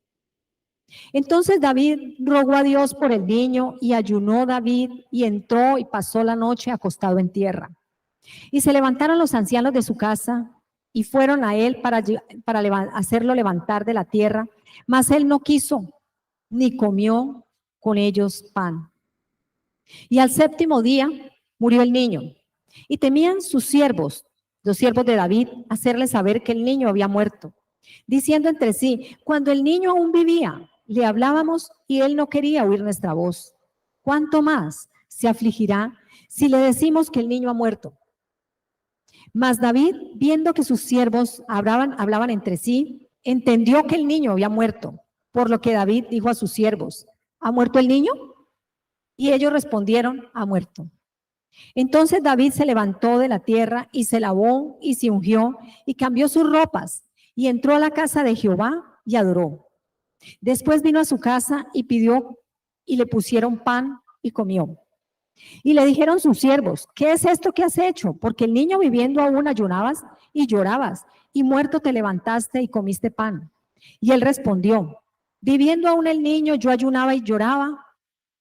Entonces David rogó a Dios por el niño y ayunó David y entró y pasó la noche acostado en tierra. Y se levantaron los ancianos de su casa y fueron a él para hacerlo levantar de la tierra, mas él no quiso ni comió con ellos pan. Y al 7º día murió el niño y temían sus siervos, los siervos de David, hacerle saber que el niño había muerto, diciendo entre sí, cuando el niño aún vivía, le hablábamos y él no quería oír nuestra voz. ¿Cuánto más se afligirá si le decimos que el niño ha muerto? Mas David, viendo que sus siervos hablaban entre sí, entendió que el niño había muerto, por lo que David dijo a sus siervos, ¿ha muerto el niño? Y ellos respondieron, ha muerto. Entonces David se levantó de la tierra y se lavó y se ungió y cambió sus ropas y entró a la casa de Jehová y adoró. Después vino a su casa y pidió y le pusieron pan y comió. Y le dijeron sus siervos, ¿qué es esto que has hecho? Porque el niño viviendo aún ayunabas y llorabas, y muerto te levantaste y comiste pan. Y él respondió, viviendo aún el niño yo ayunaba y lloraba,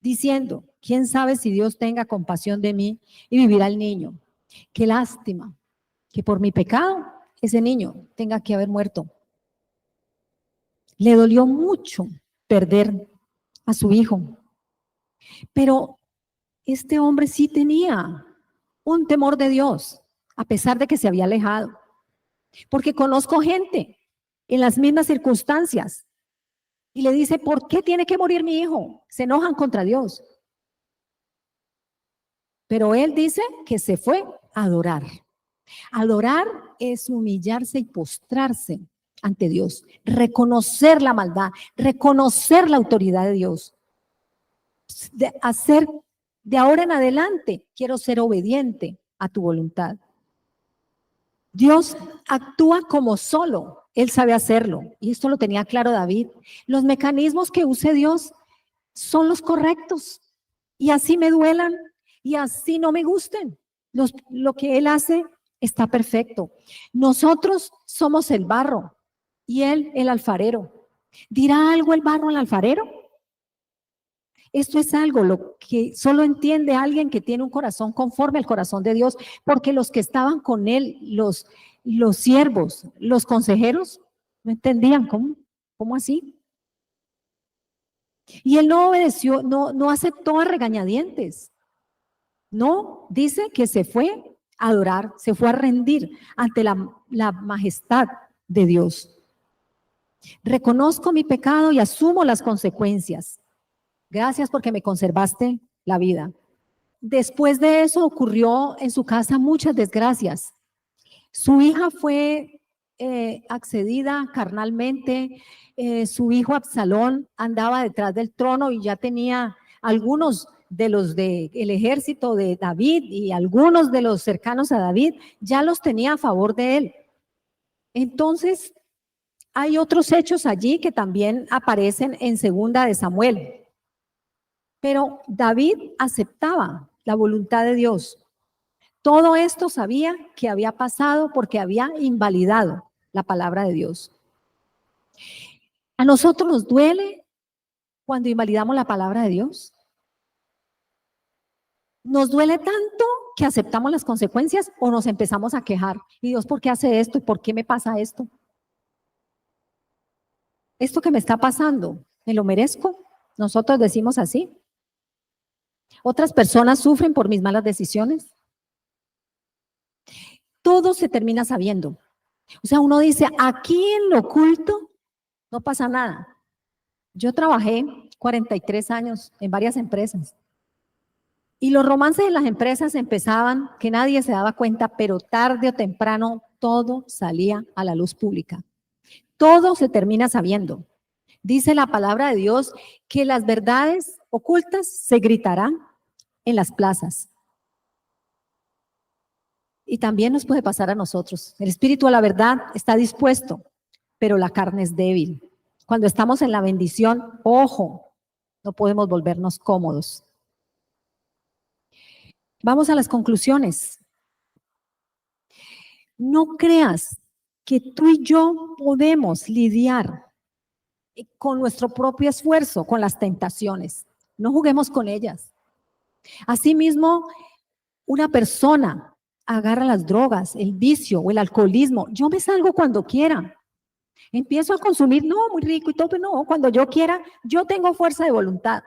diciendo, ¿quién sabe si Dios tenga compasión de mí y vivirá el niño? Qué lástima que por mi pecado ese niño tenga que haber muerto. Le dolió mucho perder a su hijo, pero este hombre sí tenía un temor de Dios, a pesar de que se había alejado. Porque conozco gente en las mismas circunstancias y le dice, ¿por qué tiene que morir mi hijo? Se enojan contra Dios. Pero él dice que se fue a adorar. Adorar es humillarse y postrarse ante Dios, reconocer la maldad, reconocer la autoridad de Dios, hacer de ahora en adelante, quiero ser obediente a tu voluntad. Dios actúa como solo Él sabe hacerlo, y esto lo tenía claro David. Los mecanismos que use Dios son los correctos, y así me duelan, y así no me gusten. Lo que Él hace está perfecto. Nosotros somos el barro, y Él el alfarero. ¿Dirá algo el barro al alfarero? Esto es algo lo que solo entiende alguien que tiene un corazón conforme al corazón de Dios, porque los que estaban con él, los siervos, los consejeros, no entendían cómo así. Y él no obedeció, no aceptó a regañadientes. No, dice que se fue a adorar, se fue a rendir ante la majestad de Dios. Reconozco mi pecado y asumo las consecuencias. Gracias porque me conservaste la vida. Después de eso ocurrió en su casa muchas desgracias. Su hija fue accedida carnalmente, su hijo Absalón andaba detrás del trono y ya tenía algunos de los del ejército de David y algunos de los cercanos a David, ya los tenía a favor de él. Entonces, hay otros hechos allí que también aparecen en segunda de Samuel. Pero David aceptaba la voluntad de Dios. Todo esto sabía que había pasado porque había invalidado la palabra de Dios. ¿A nosotros nos duele cuando invalidamos la palabra de Dios? ¿Nos duele tanto que aceptamos las consecuencias o nos empezamos a quejar? ¿Y Dios por qué hace esto? ¿Y por qué me pasa esto? ¿Esto que me está pasando, me lo merezco? Nosotros decimos así. ¿Otras personas sufren por mis malas decisiones? Todo se termina sabiendo. O sea, uno dice, aquí en lo oculto no pasa nada. Yo trabajé 43 años en varias empresas y los romances en las empresas empezaban que nadie se daba cuenta, pero tarde o temprano todo salía a la luz pública. Todo se termina sabiendo. Dice la palabra de Dios que las verdades ocultas se gritarán en las plazas. Y también nos puede pasar a nosotros. El espíritu a la verdad está dispuesto, pero la carne es débil. Cuando estamos en la bendición, ojo, no podemos volvernos cómodos. Vamos a las conclusiones. No creas que tú y yo podemos lidiar con nuestro propio esfuerzo, con las tentaciones. No juguemos con ellas. Asimismo, una persona agarra las drogas, el vicio o el alcoholismo. Yo me salgo cuando quiera. Empiezo a consumir, no, muy rico y todo, pero no, cuando yo quiera, yo tengo fuerza de voluntad.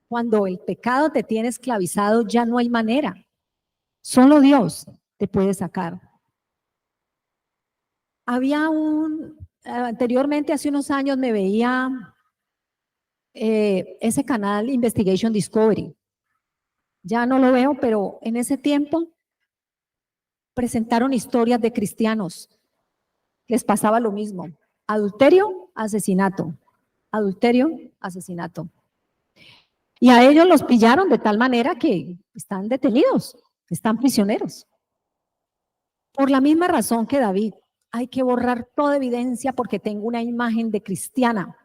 Cuando el pecado te tiene esclavizado, ya no hay manera. Solo Dios te puede sacar. Anteriormente, hace unos años, me veía ese canal Investigation Discovery. Ya no lo veo, pero en ese tiempo presentaron historias de cristianos. Les pasaba lo mismo. Adulterio, asesinato. Adulterio, asesinato. Y a ellos los pillaron de tal manera que están detenidos, están prisioneros. Por la misma razón que David, hay que borrar toda evidencia porque tengo una imagen de cristiana.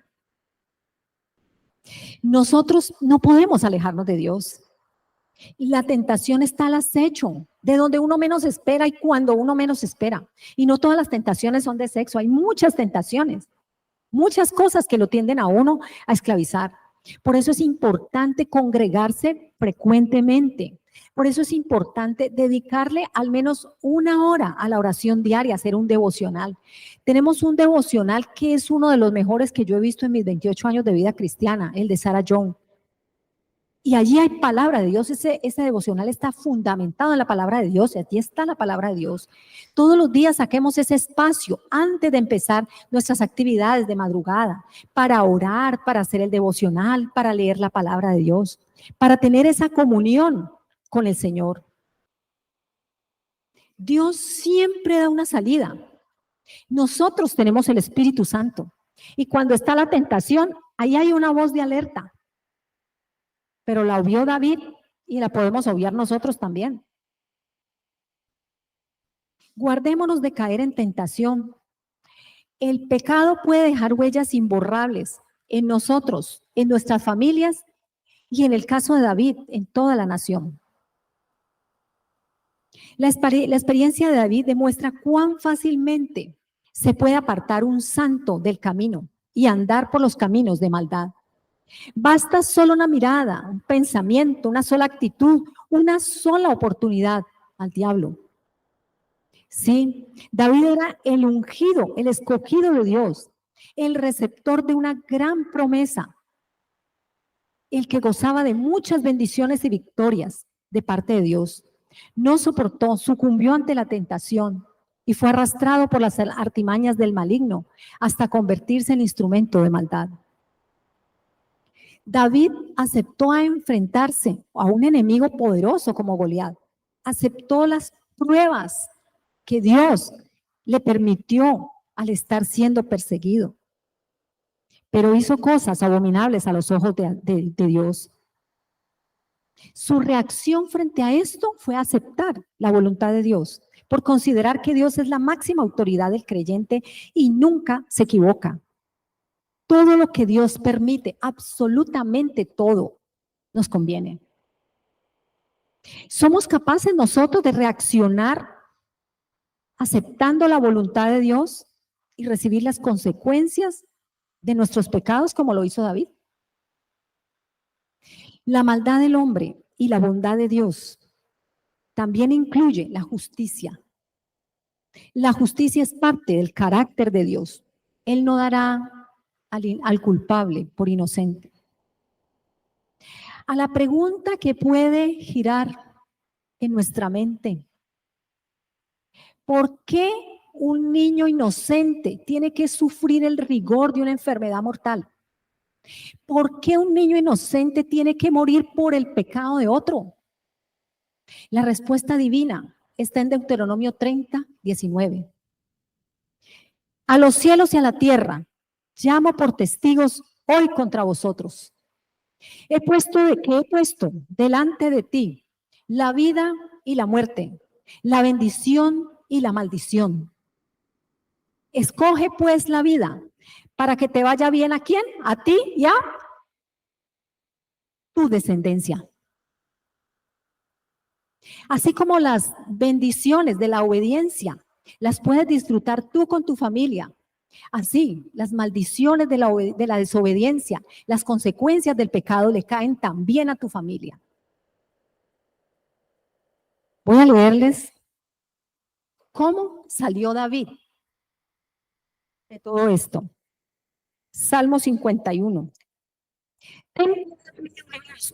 Nosotros no podemos alejarnos de Dios. Y la tentación está al acecho, de donde uno menos espera y cuando uno menos espera. Y no todas las tentaciones son de sexo, hay muchas tentaciones, muchas cosas que lo tienden a uno a esclavizar. Por eso es importante congregarse frecuentemente. Por eso es importante dedicarle al menos una hora a la oración diaria, hacer un devocional. Tenemos un devocional que es uno de los mejores que yo he visto en mis 28 años de vida cristiana, el de Sarah Young. Y allí hay palabra de Dios, ese devocional está fundamentado en la palabra de Dios, y aquí está la palabra de Dios. Todos los días saquemos ese espacio antes de empezar nuestras actividades de madrugada, para orar, para hacer el devocional, para leer la palabra de Dios, para tener esa comunión con el Señor. Dios siempre da una salida. Nosotros tenemos el Espíritu Santo, y cuando está la tentación, ahí hay una voz de alerta. Pero la obvió David y la podemos obviar nosotros también. Guardémonos de caer en tentación. El pecado puede dejar huellas imborrables en nosotros, en nuestras familias y en el caso de David, en toda la nación. La experiencia de David demuestra cuán fácilmente se puede apartar un santo del camino y andar por los caminos de maldad. Basta solo una mirada, un pensamiento, una sola actitud, una sola oportunidad al diablo. Sí, David era el ungido, el escogido de Dios, el receptor de una gran promesa, el que gozaba de muchas bendiciones y victorias de parte de Dios. No soportó, sucumbió ante la tentación y fue arrastrado por las artimañas del maligno hasta convertirse en instrumento de maldad. David aceptó a enfrentarse a un enemigo poderoso como Goliat. Aceptó las pruebas que Dios le permitió al estar siendo perseguido. Pero hizo cosas abominables a los ojos de Dios. Su reacción frente a esto fue aceptar la voluntad de Dios, por considerar que Dios es la máxima autoridad del creyente y nunca se equivoca. Todo lo que Dios permite, absolutamente todo, nos conviene. ¿Somos capaces nosotros de reaccionar aceptando la voluntad de Dios y recibir las consecuencias de nuestros pecados como lo hizo David? La maldad del hombre y la bondad de Dios también incluye la justicia. La justicia es parte del carácter de Dios. Él no dará al culpable por inocente. A la pregunta que puede girar en nuestra mente: ¿por qué un niño inocente tiene que sufrir el rigor de una enfermedad mortal? ¿Por qué un niño inocente tiene que morir por el pecado de otro? La respuesta divina está en Deuteronomio 30, 19. A los cielos y a la tierra llamo por testigos hoy contra vosotros. He puesto delante de ti la vida y la muerte, la bendición y la maldición. Escoge pues la vida para que te vaya bien. ¿A quién? A ti y a tu descendencia. Así como las bendiciones de la obediencia las puedes disfrutar tú con tu familia, así las maldiciones de la desobediencia, las consecuencias del pecado le caen también a tu familia. Voy a leerles cómo salió David de todo esto. Salmo 51. Ten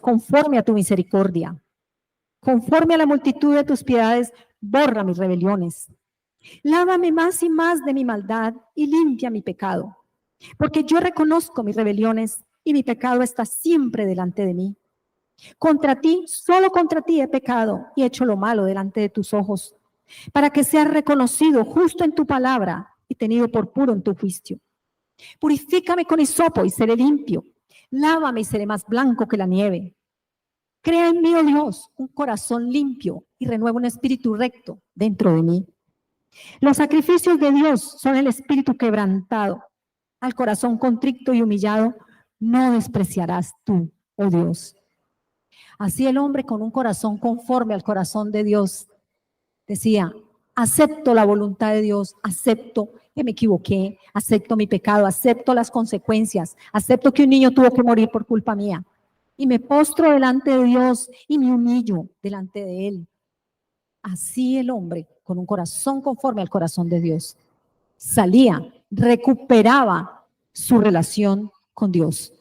conforme a tu misericordia, conforme a la multitud de tus piedades, borra mis rebeliones. Lávame más y más de mi maldad y limpia mi pecado, porque yo reconozco mis rebeliones y mi pecado está siempre delante de mí. Contra ti, solo contra ti he pecado y hecho lo malo delante de tus ojos, para que seas reconocido justo en tu palabra y tenido por puro en tu juicio. Purifícame con hisopo y seré limpio. Lávame y seré más blanco que la nieve. Crea en mí, oh Dios, un corazón limpio y renueva un espíritu recto dentro de mí. Los sacrificios de Dios son el espíritu quebrantado. Al corazón contrito y humillado no despreciarás tú, oh Dios. Así el hombre con un corazón conforme al corazón de Dios decía: acepto la voluntad de Dios, acepto que me equivoqué, acepto mi pecado, acepto las consecuencias, acepto que un niño tuvo que morir por culpa mía. Y me postro delante de Dios y me humillo delante de Él. Así el hombre, con un corazón conforme al corazón de Dios, salía, recuperaba su relación con Dios.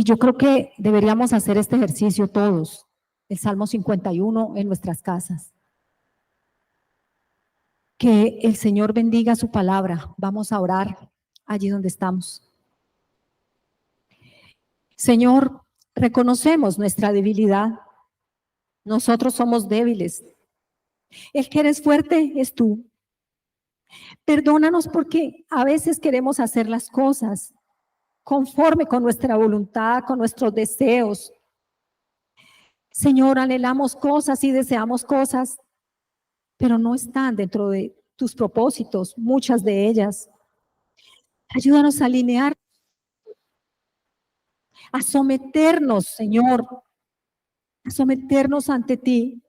Y yo creo que deberíamos hacer este ejercicio todos, el Salmo 51 en nuestras casas. Que el Señor bendiga su palabra. Vamos a orar allí donde estamos. Señor, reconocemos nuestra debilidad. Nosotros somos débiles. El que eres fuerte es tú. Perdónanos porque a veces queremos hacer las cosas conforme con nuestra voluntad, con nuestros deseos. Señor, anhelamos cosas y deseamos cosas, pero no están dentro de tus propósitos, muchas de ellas. Ayúdanos a alinear, a someternos, Señor, a someternos ante ti,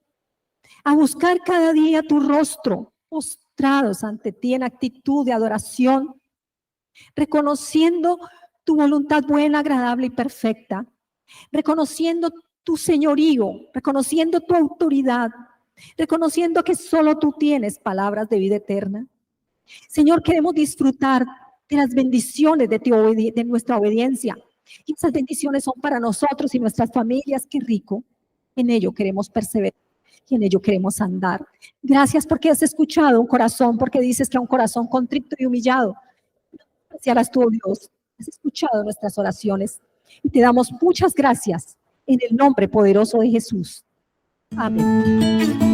a buscar cada día tu rostro, postrados ante ti en actitud de adoración, reconociendo tu voluntad buena, agradable y perfecta, reconociendo tu señorío, reconociendo tu autoridad, reconociendo que solo tú tienes palabras de vida eterna. Señor, queremos disfrutar de las bendiciones de nuestra obediencia. Y esas bendiciones son para nosotros y nuestras familias. Qué rico. En ello queremos perseverar y en ello queremos andar. Gracias porque has escuchado un corazón, porque dices que a un corazón contrito y humillado despreciarás tú, oh Dios. Has escuchado nuestras oraciones y te damos muchas gracias en el nombre poderoso de Jesús. Amén.